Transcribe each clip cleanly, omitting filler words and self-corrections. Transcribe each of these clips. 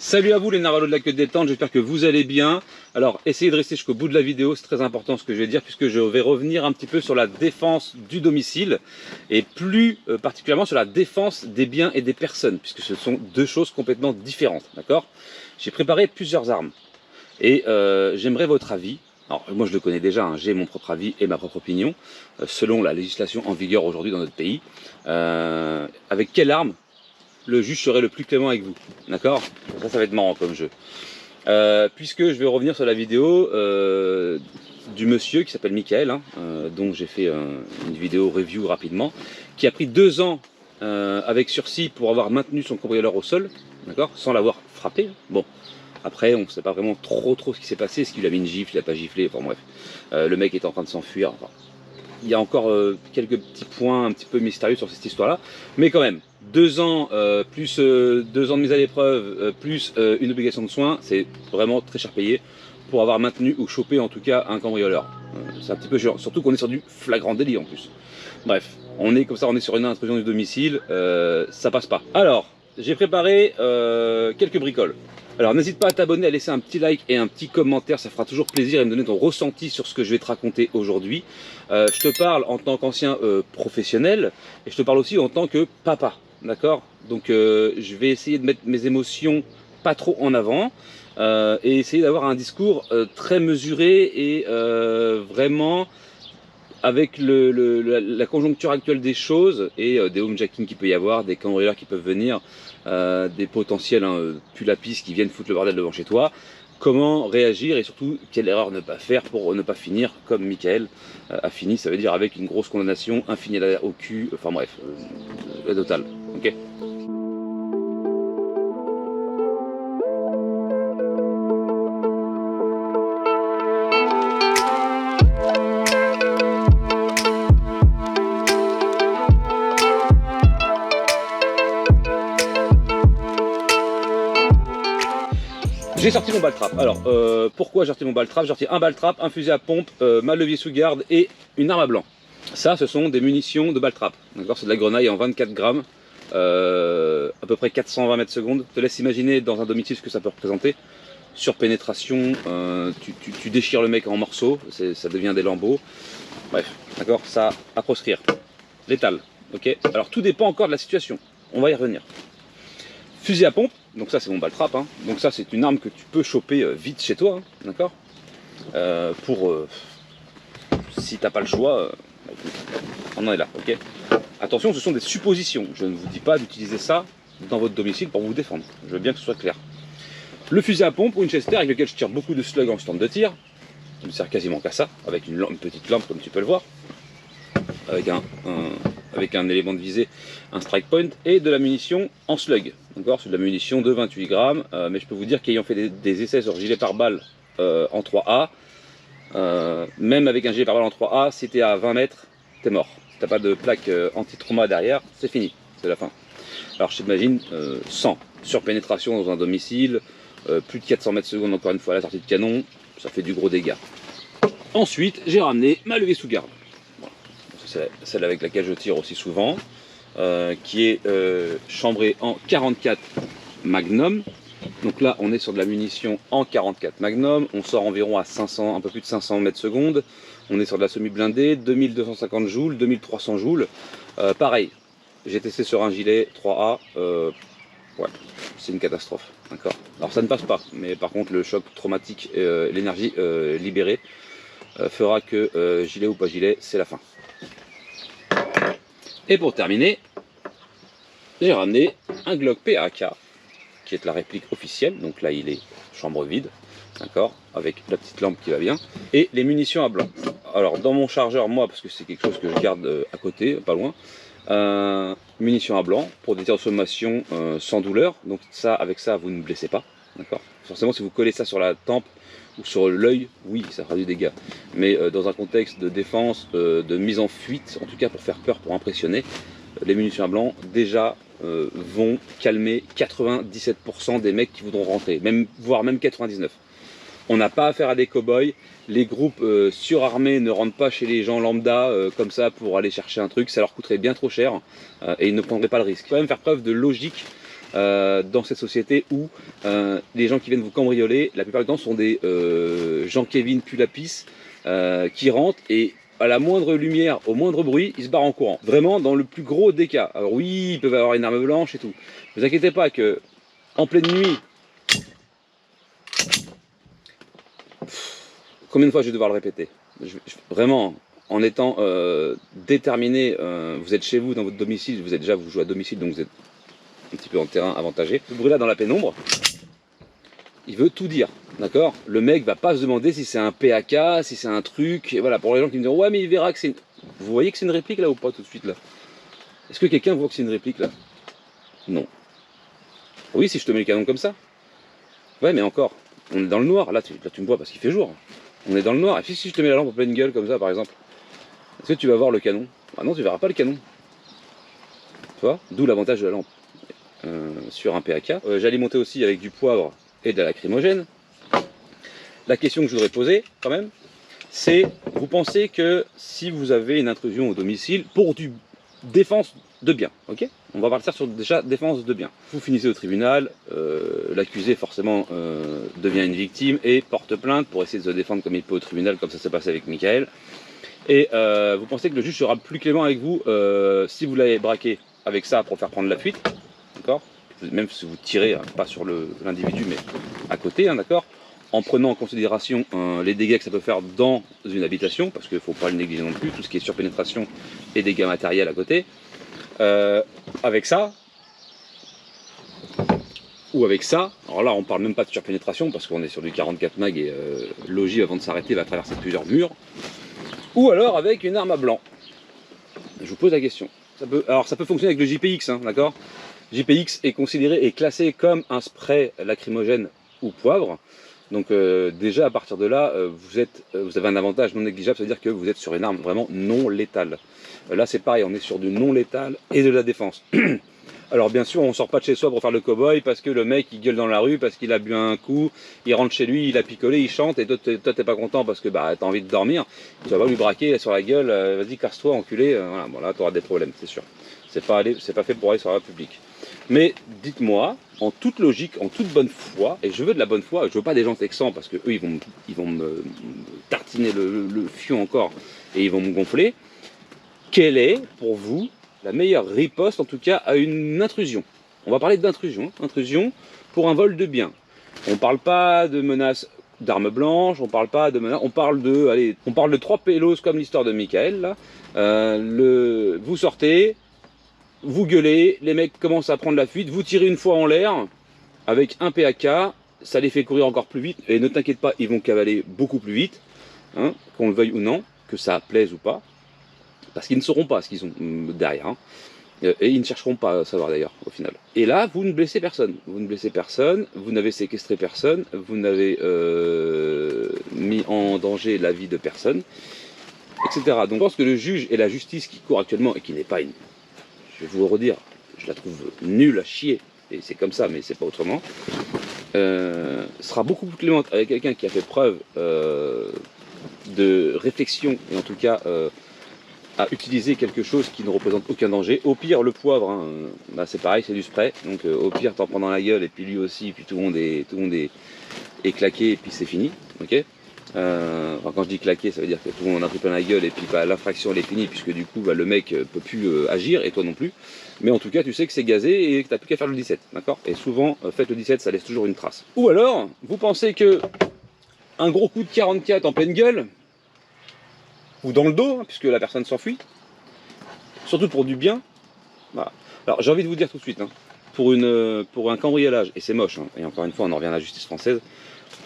Salut à vous les narvalos de la queue de détente, j'espère que vous allez bien. Alors essayez de rester jusqu'au bout de la vidéo, c'est très important ce que je vais dire puisque je vais revenir un petit peu sur la défense du domicile et plus particulièrement sur la défense des biens et des personnes puisque ce sont deux choses complètement différentes, d'accord? J'ai préparé plusieurs armes et j'aimerais votre avis. Alors moi je le connais déjà, hein, j'ai mon propre avis et ma propre opinion selon la législation en vigueur aujourd'hui dans notre pays. Avec quelle arme le juge serait le plus clément avec vous, d'accord? Ça va être marrant comme jeu. Puisque je vais revenir sur la vidéo du monsieur qui s'appelle Michael, hein, dont j'ai fait une vidéo review rapidement, qui a pris 2 ans avec sursis pour avoir maintenu son cambrioleur au sol, d'accord, sans l'avoir frappé. Bon, après on ne sait pas vraiment trop ce qui s'est passé, est-ce qu'il a mis une gifle, il n'a pas giflé, enfin bref. Le mec est en train de s'enfuir. Enfin, il y a encore quelques petits points un petit peu mystérieux sur cette histoire-là, mais quand même, 2 ans plus 2 ans de mise à l'épreuve plus une obligation de soins, c'est vraiment très cher payé pour avoir maintenu ou chopé en tout cas un cambrioleur. C'est un petit peu chiant, surtout qu'on est sur du flagrant délit en plus. Bref, on est comme ça, on est sur une intrusion du domicile, ça passe pas. Alors, j'ai préparé quelques bricoles. Alors n'hésite pas à t'abonner, à laisser un petit like et un petit commentaire, ça fera toujours plaisir et me donner ton ressenti sur ce que je vais te raconter aujourd'hui. Je te parle en tant qu'ancien professionnel et je te parle aussi en tant que papa, d'accord? Donc je vais essayer de mettre mes émotions pas trop en avant et essayer d'avoir un discours très mesuré et vraiment avec la conjoncture actuelle des choses et des homejacking qu'il peut y avoir, des cambrioleurs qui peuvent venir, des potentiels pulapis qui viennent foutre le bordel devant chez toi, comment réagir et surtout quelle erreur ne pas faire pour ne pas finir comme Michael a fini, ça veut dire avec une grosse condamnation, un fini au cul, enfin bref, la totale, ok? J'ai sorti mon baltrap. Alors, pourquoi j'ai sorti mon baltrap? J'ai sorti un baltrap, un fusil à pompe, ma levier sous garde et une arme à blanc. Ça, ce sont des munitions de baltrap. D'accord, c'est de la grenaille en 24 grammes, à peu près 420 mètres secondes. Je te laisse imaginer dans un domicile ce que ça peut représenter. Surpénétration, tu déchires le mec en morceaux, ça devient des lambeaux. Bref, d'accord, ça à proscrire. Létal, ok? Alors, tout dépend encore de la situation. On va y revenir. Fusil à pompe, donc ça c'est mon baltrap, hein. Donc ça c'est une arme que tu peux choper vite chez toi, hein, d'accord, si t'as pas le choix, on en est là, ok. Attention, ce sont des suppositions, je ne vous dis pas d'utiliser ça dans votre domicile pour vous défendre, je veux bien que ce soit clair. Le fusil à pompe, Winchester, avec lequel je tire beaucoup de slugs en stand de tir, qui me sert quasiment qu'à ça, avec une petite lampe comme tu peux le voir, avec un élément de visée, un strike point et de la munition en slug. D'accord, c'est de la munition de 28 grammes, mais je peux vous dire qu'ayant fait des essais sur gilet pare-balles en 3A, même avec un gilet pare-balles en 3A, si t'es à 20 mètres, t'es mort. Si t'as pas de plaque anti-trauma derrière, c'est fini, c'est la fin. Alors je t'imagine 100 surpénétration dans un domicile, plus de 400 mètres secondes encore une fois à la sortie de canon, ça fait du gros dégât. Ensuite, j'ai ramené ma levée sous garde. C'est celle avec laquelle je tire aussi souvent, qui est chambrée en 44 Magnum. Donc là on est sur de la munition en 44 Magnum, on sort environ à 500, un peu plus de 500 mètres secondes, on est sur de la semi-blindée, 2250 joules, 2300 joules, pareil, j'ai testé sur un gilet 3A, ouais, c'est une catastrophe, d'accord. Alors ça ne passe pas, mais par contre le choc traumatique, l'énergie libérée fera que gilet ou pas gilet, c'est la fin. Et pour terminer, j'ai ramené un Glock PAK, qui est la réplique officielle, donc là il est chambre vide, d'accord, avec la petite lampe qui va bien, et les munitions à blanc. Alors dans mon chargeur, moi, parce que c'est quelque chose que je garde à côté, pas loin, munitions à blanc pour des tirs de sommation sans douleur, donc ça, avec ça vous ne blessez pas, d'accord. Forcément si vous collez ça sur la tempe ou sur l'œil, oui ça fera du dégât, mais dans un contexte de défense, de mise en fuite, en tout cas pour faire peur, pour impressionner, les munitions à blanc déjà vont calmer 97% des mecs qui voudront rentrer, voire même 99%. On n'a pas affaire à des cow-boys, les groupes surarmés ne rentrent pas chez les gens lambda comme ça pour aller chercher un truc, ça leur coûterait bien trop cher et ils ne prendraient pas le risque. Il faut quand même faire preuve de logique dans cette société où les gens qui viennent vous cambrioler, la plupart du temps sont des Jean-Kévin Pulapis qui rentrent et à la moindre lumière, au moindre bruit, ils se barrent en courant. Vraiment dans le plus gros des cas. Alors oui, ils peuvent avoir une arme blanche et tout. Ne vous inquiétez pas que en pleine nuit, combien de fois je vais devoir le répéter? Vraiment, en étant déterminé, vous êtes chez vous, dans votre domicile, vous jouez à domicile, donc vous êtes un petit peu en terrain avantagé. Ce bruit-là dans la pénombre, il veut tout dire, d'accord? Le mec va pas se demander si c'est un PAK, si c'est un truc, et voilà, pour les gens qui me disent ouais mais il verra que c'est une... Vous voyez que c'est une réplique là ou pas tout de suite là? Est-ce que quelqu'un voit que c'est une réplique là? Non. Oui, si je te mets le canon comme ça. Ouais mais encore, on est dans le noir, là tu me vois parce qu'il fait jour. On est dans le noir, et si je te mets la lampe en pleine gueule comme ça par exemple, est-ce que tu vas voir le canon? Ah non, tu verras pas le canon. Tu vois? D'où l'avantage de la lampe sur un PAK. J'alimentais aussi avec du poivre et de la lacrymogène. La question que je voudrais poser quand même, c'est, vous pensez que si vous avez une intrusion au domicile pour du défense de biens, ok? On va partir sur déjà défense de biens. Vous finissez au tribunal, l'accusé forcément devient une victime et porte plainte pour essayer de se défendre comme il peut au tribunal, comme ça s'est passé avec Michael. Et vous pensez que le juge sera plus clément avec vous si vous l'avez braqué avec ça pour faire prendre la fuite, d'accord? Même si vous tirez, hein, pas sur l'individu mais à côté, hein, d'accord? En prenant en considération les dégâts que ça peut faire dans une habitation, parce qu'il ne faut pas le négliger non plus, tout ce qui est surpénétration et dégâts matériels à côté. Avec ça, ou avec ça, alors là on parle même pas de surpénétration, parce qu'on est sur du 44 mag et l'ogive avant de s'arrêter va traverser plusieurs murs, ou alors avec une arme à blanc. Je vous pose la question. Alors ça peut fonctionner avec le JPX, hein, d'accord? JPX est considéré et classé comme un spray lacrymogène ou poivre. Donc déjà à partir de là, vous avez un avantage non négligeable, c'est-à-dire que vous êtes sur une arme vraiment non létale. Là c'est pareil, on est sur du non létal et de la défense. Alors bien sûr on sort pas de chez soi pour faire le cow-boy parce que le mec il gueule dans la rue, parce qu'il a bu un coup, il rentre chez lui, il a picolé, il chante et toi t'es pas content parce que bah, t'as envie de dormir, tu vas pas lui braquer sur la gueule, vas-y casse-toi enculé, voilà, bon là t'auras des problèmes c'est sûr. C'est pas fait pour aller sur la publique. Mais dites-moi, en toute logique, en toute bonne foi, et je veux de la bonne foi, je veux pas des gens texans parce que eux ils vont me tartiner le fion encore et ils vont me gonfler. Quelle est pour vous la meilleure riposte en tout cas à une intrusion? On va parler d'intrusion, intrusion pour un vol de biens. On parle pas de menaces d'armes blanches, on parle pas de menaces, on parle de 3 pélos comme l'histoire de Michael là. Vous sortez, vous gueulez, les mecs commencent à prendre la fuite, vous tirez une fois en l'air avec un PAK, ça les fait courir encore plus vite, et ne t'inquiète pas, ils vont cavaler beaucoup plus vite, hein, qu'on le veuille ou non, que ça plaise ou pas, parce qu'ils ne sauront pas ce qu'ils ont derrière, hein, et ils ne chercheront pas à savoir d'ailleurs, au final. Et là, vous ne blessez personne, vous n'avez séquestré personne, vous n'avez mis en danger la vie de personne, etc. Donc je pense que le juge et la justice qui court actuellement, et qui n'est pas une... Je vais vous le redire, je la trouve nulle à chier, et c'est comme ça, mais c'est pas autrement, sera beaucoup plus clémente avec quelqu'un qui a fait preuve de réflexion, et en tout cas à utiliser quelque chose qui ne représente aucun danger. Au pire, le poivre, hein, bah, c'est pareil, c'est du spray, donc au pire, t'en prends dans la gueule, et puis lui aussi, et puis tout le monde est claqué, et puis c'est fini, ok? Enfin, quand je dis claquer, ça veut dire que tout le monde en a pris plein la gueule et puis bah, l'infraction elle est finie puisque du coup bah, le mec peut plus agir et toi non plus. Mais en tout cas tu sais que c'est gazé et que t'as plus qu'à faire le 17, d'accord? Et souvent faites le 17, ça laisse toujours une trace. Ou alors vous pensez que un gros coup de 44 en pleine gueule ou dans le dos, hein, puisque la personne s'enfuit, surtout pour du bien. Voilà. Alors j'ai envie de vous dire tout de suite, hein, pour un cambriolage, et c'est moche, hein, et encore une fois on en revient à la justice française.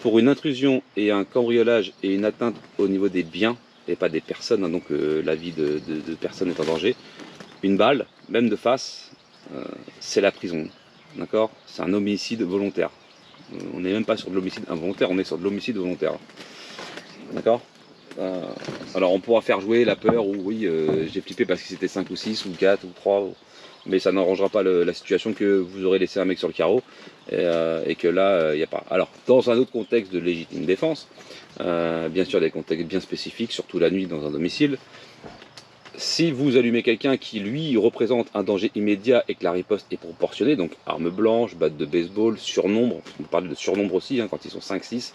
Pour une intrusion et un cambriolage et une atteinte au niveau des biens et pas des personnes, hein, donc la vie de personnes est en danger, une balle, même de face, c'est la prison, d'accord? C'est un homicide volontaire. On n'est même pas sur de l'homicide involontaire, on est sur de l'homicide volontaire, d'accord? Alors on pourra faire jouer la peur ou oui, j'ai flippé parce que c'était 5 ou 6 ou 4 ou 3, mais ça n'arrangera pas la situation que vous aurez laissé un mec sur le carreau et que là, il n'y a pas. Alors, dans un autre contexte de légitime défense, bien sûr des contextes bien spécifiques, surtout la nuit dans un domicile, Si vous allumez quelqu'un qui lui représente un danger immédiat et que la riposte est proportionnée, donc arme blanche, batte de baseball, surnombre, on parle de surnombre aussi hein, quand ils sont 5-6,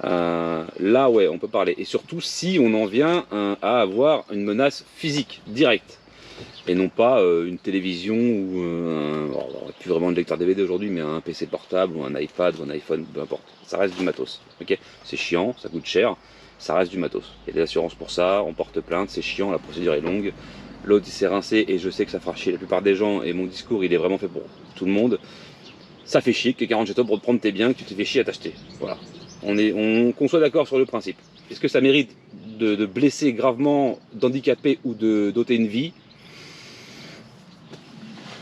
là ouais on peut parler. Et surtout si on en vient à avoir une menace physique, directe, et non pas une télévision ou plus vraiment de lecteur DVD aujourd'hui, mais un PC portable ou un iPad ou un iPhone, peu importe, ça reste du matos, ok. C'est chiant, ça coûte cher, ça reste du matos. Il y a des assurances pour ça, on porte plainte, c'est chiant, la procédure est longue. L'autre il s'est rincé et je sais que ça fera chier la plupart des gens et mon discours il est vraiment fait pour tout le monde. Ça fait chier que quelqu'un rentre chez toi pour te prendre tes biens, que tu t'es fait chier à t'acheter. Voilà. Qu'on soit d'accord sur le principe. Est-ce que ça mérite de blesser gravement, d'handicaper ou d'ôter une vie?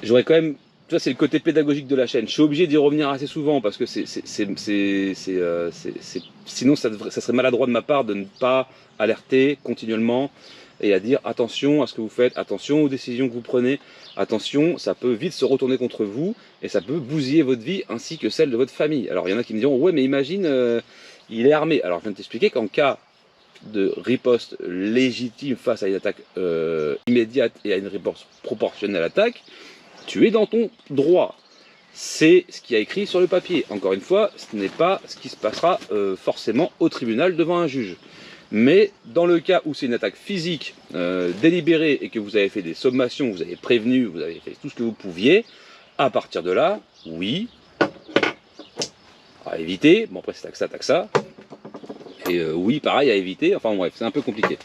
J'aurais quand même, ça c'est le côté pédagogique de la chaîne. Je suis obligé d'y revenir assez souvent parce que sinon ça serait maladroit de ma part de ne pas alerter continuellement et à dire attention à ce que vous faites, attention aux décisions que vous prenez, attention, ça peut vite se retourner contre vous et ça peut bousiller votre vie ainsi que celle de votre famille. Alors il y en a qui me diront ouais mais imagine il est armé. Alors je viens de t'expliquer qu'en cas de riposte légitime face à une attaque immédiate et à une riposte proportionnelle à l'attaque, tu es dans ton droit. C'est ce qui a écrit sur le papier. Encore une fois, ce n'est pas ce qui se passera forcément au tribunal devant un juge. Mais dans le cas où c'est une attaque physique délibérée et que vous avez fait des sommations, vous avez prévenu, vous avez fait tout ce que vous pouviez, à partir de là, oui, à éviter. Bon après c'est tac ça. Et oui, pareil à éviter. Enfin bref, c'est un peu compliqué.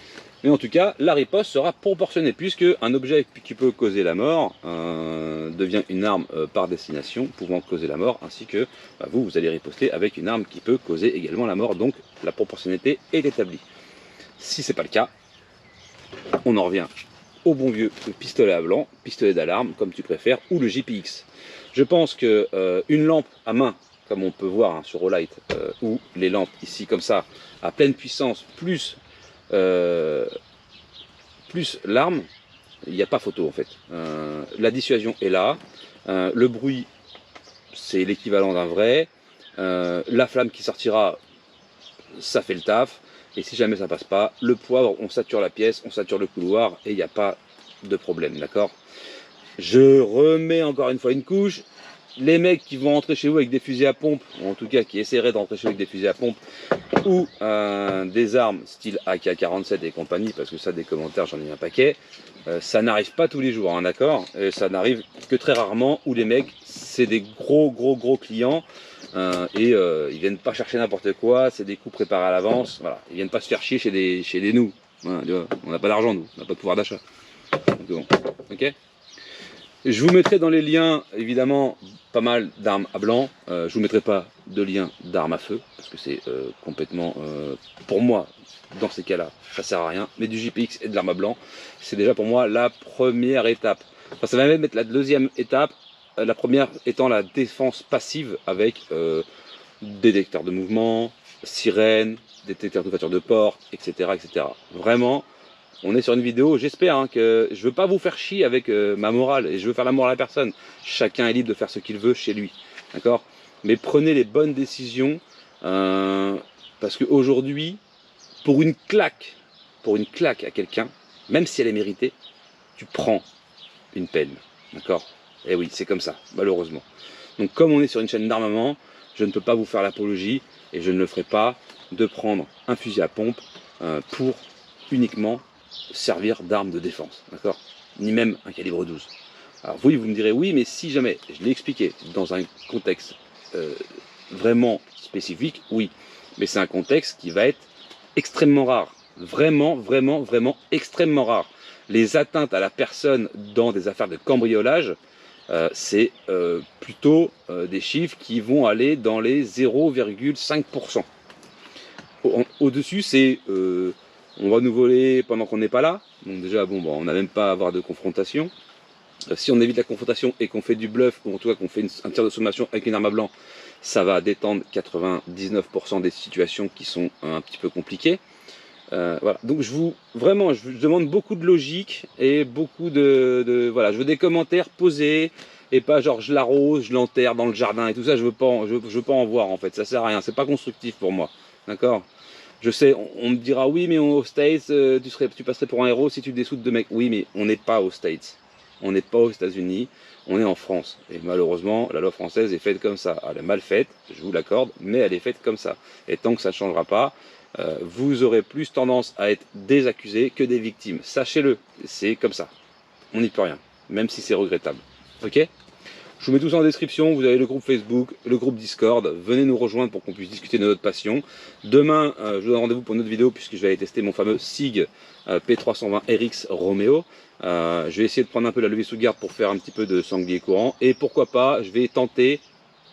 Mais en tout cas, la riposte sera proportionnée, puisque un objet qui peut causer la mort devient une arme par destination, pouvant causer la mort, ainsi que vous allez riposter avec une arme qui peut causer également la mort, donc la proportionnalité est établie. Si c'est pas le cas, on en revient au bon vieux pistolet à blanc, pistolet d'alarme, comme tu préfères, ou le JPX. Je pense que une lampe à main, comme on peut voir hein, sur Olight, ou les lampes ici comme ça, à pleine puissance, plus l'arme, il n'y a pas photo en fait. La dissuasion est là, le bruit c'est l'équivalent d'un vrai, la flamme qui sortira ça fait le taf, et si jamais ça passe pas, le poivre on sature la pièce, on sature le couloir et il n'y a pas de problème, d'accord. Je remets encore une fois une couche. Les mecs qui vont rentrer chez vous avec des fusils à pompe, ou en tout cas qui essaieraient d'entrer chez vous avec des fusils à pompe, ou des armes style AK-47 et compagnie, parce que ça des commentaires j'en ai un paquet, ça n'arrive pas tous les jours, hein, d'accord. Ça n'arrive que très rarement, où les mecs c'est des gros clients, et ils viennent pas chercher n'importe quoi, c'est des coups préparés à l'avance, voilà. Ils viennent pas se faire chier chez des nous, voilà, tu vois. On n'a pas d'argent nous, on n'a pas de pouvoir d'achat, bon, ok. Je vous mettrai dans les liens, évidemment, pas mal d'armes à blanc. Je vous mettrai pas de lien d'armes à feu, parce que c'est complètement, pour moi, dans ces cas-là, ça sert à rien. Mais du JPX et de l'arme à blanc, c'est déjà pour moi la première étape. Enfin, ça va même être la deuxième étape, la première étant la défense passive avec détecteur de mouvement, sirène, détecteur de voiture de porte, etc., etc. Vraiment, on est sur une vidéo, j'espère hein, que je veux pas vous faire chier avec ma morale et je veux faire la morale à la personne. Chacun est libre de faire ce qu'il veut chez lui, d'accord. Mais prenez les bonnes décisions parce qu'aujourd'hui, pour une claque à quelqu'un, même si elle est méritée, tu prends une peine, d'accord. Et oui, c'est comme ça, malheureusement. Donc comme on est sur une chaîne d'armement, je ne peux pas vous faire l'apologie et je ne le ferai pas de prendre un fusil à pompe pour uniquement servir d'arme de défense, d'accord, ni même un calibre 12. Alors vous me direz oui, mais si jamais, je l'ai expliqué, dans un contexte vraiment spécifique, oui, mais c'est un contexte qui va être extrêmement rare, vraiment extrêmement rare. Les atteintes à la personne dans des affaires de cambriolage, c'est plutôt des chiffres qui vont aller dans les 0,5%. Au-dessus, c'est on va nous voler pendant qu'on n'est pas là. Donc déjà, bon, on n'a même pas à avoir de confrontation. Si on évite la confrontation et qu'on fait du bluff, ou en tout cas qu'on fait un tir de sommation avec une arme à blanc, ça va détendre 99% des situations qui sont un petit peu compliquées. Voilà. Donc je vous demande beaucoup de logique et beaucoup voilà, je veux des commentaires posés et pas genre je l'arrose, je l'enterre dans le jardin et tout ça. Je veux pas en voir en fait. Ça sert à rien. C'est pas constructif pour moi. D'accord. Je sais, on me dira oui, mais aux States, tu passerais pour un héros si tu dessoutes deux mecs. Oui, mais on n'est pas aux States. On n'est pas aux États-Unis. On est en France. Et malheureusement, la loi française est faite comme ça. Elle est mal faite, je vous l'accorde, mais elle est faite comme ça. Et tant que ça ne changera pas, vous aurez plus tendance à être des accusés que des victimes. Sachez-le, c'est comme ça. On n'y peut rien, même si c'est regrettable. Ok ? Je vous mets tout ça en description, vous avez le groupe Facebook, le groupe Discord, venez nous rejoindre pour qu'on puisse discuter de notre passion. Demain, je vous donne rendez-vous pour une autre vidéo puisque je vais aller tester mon fameux SIG P320 RX Romeo. Je vais essayer de prendre un peu la levée sous garde pour faire un petit peu de sanglier courant et pourquoi pas, je vais tenter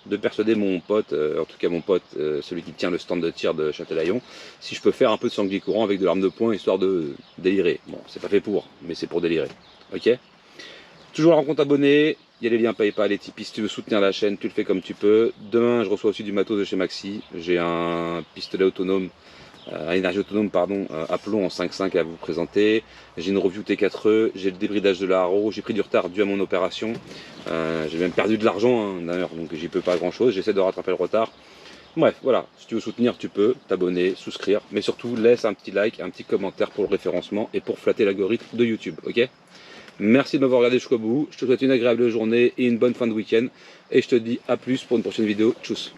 de persuader mon pote, en tout cas mon pote, celui qui tient le stand de tir de Châtelaillon, si je peux faire un peu de sanglier courant avec de l'arme de poing histoire de délirer. Bon, c'est pas fait pour, mais c'est pour délirer. Ok ? Toujours un compte abonné, il y a les liens PayPal et Tipeee si tu veux soutenir la chaîne, tu le fais comme tu peux. Demain, je reçois aussi du matos de chez Maxi. J'ai un pistolet autonome, à énergie autonome, pardon, à plomb en 5.5 à vous présenter. J'ai une review T4E, j'ai le débridage de la Haro, j'ai pris du retard dû à mon opération. J'ai même perdu de l'argent hein, d'ailleurs, donc j'y peux pas grand chose, j'essaie de rattraper le retard. Bref, voilà, si tu veux soutenir, tu peux t'abonner, souscrire, mais surtout laisse un petit like, un petit commentaire pour le référencement et pour flatter l'algorithme de YouTube, ok ? Merci de m'avoir regardé jusqu'au bout, je te souhaite une agréable journée et une bonne fin de week-end. Et je te dis à plus pour une prochaine vidéo. Tchuss.